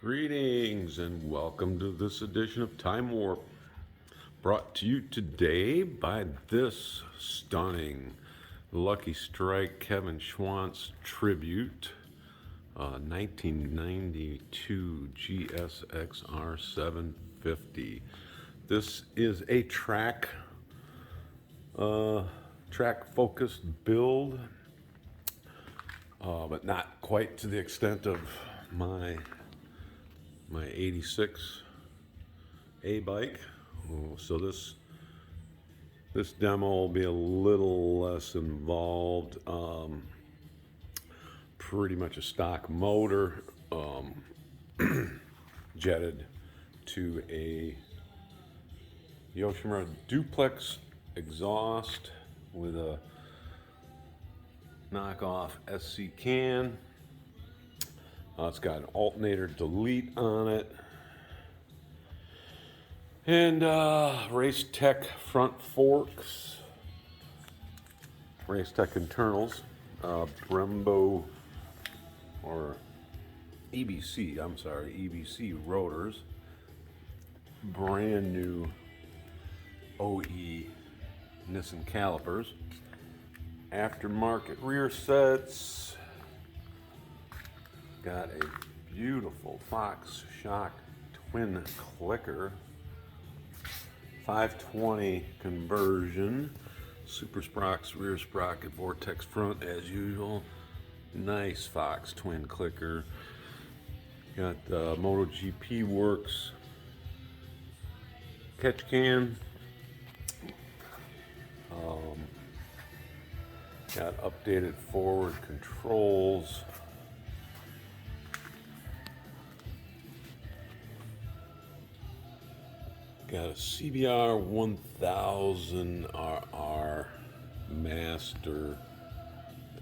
Greetings and welcome to this edition of TimeWarp, brought to you today by this stunning Lucky Strike Kevin Schwantz Tribute 1992 GSXR 750. This is a track focused build, but not quite to the extent of my 86 A bike. So this demo will be a little less involved. Pretty much a stock motor, jetted to a Yoshimura duplex exhaust with a knockoff SC can. It's got an alternator delete on it, and Race Tech front forks, Race Tech internals, Brembo or EBC rotors, brand new OE Nissan calipers, aftermarket rear sets. Got a beautiful Fox shock twin clicker, 520 conversion, super sprockets, rear sprocket, vortex front as usual. Nice Fox twin clicker. Got MotoGP Works catch can. Got updated forward controls. Got a CBR 1000 RR Master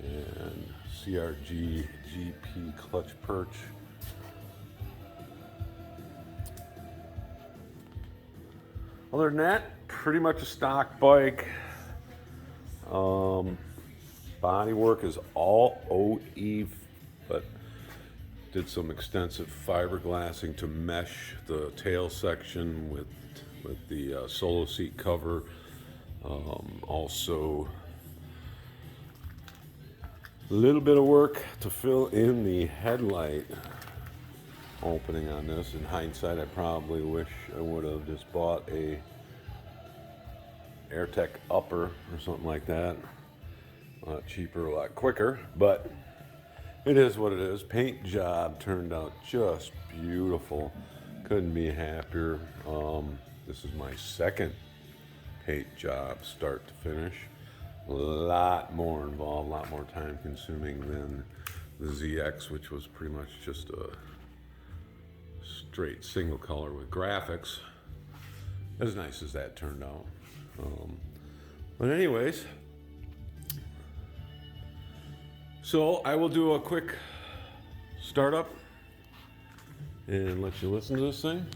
and CRG GP clutch perch. Other than that, pretty much a stock bike. Bodywork is all OE, but did some extensive fiberglassing to mesh the tail section with the solo seat cover. Also a little bit of work to fill in the headlight opening on this. In hindsight, I probably wish I would have just bought a AirTech upper or something like that. A lot cheaper, a lot quicker, but it is what it is. Paint job turned out just beautiful. Couldn't be happier. This is my second paint job, start to finish. A lot more involved, a lot more time consuming than the ZX, which was pretty much just a straight single color with graphics. As nice as that turned out. But anyways, so I will do a quick startup and let you listen to this thing.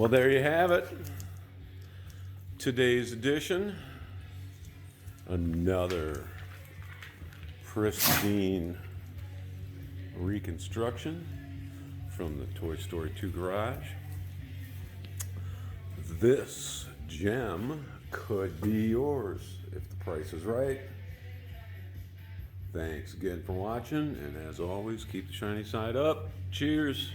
Well, there you have it. Today's edition. Another pristine reconstruction from the Toy Story 2 garage. This gem could be yours if the price is right. Thanks again for watching, and as always, keep the shiny side up. Cheers.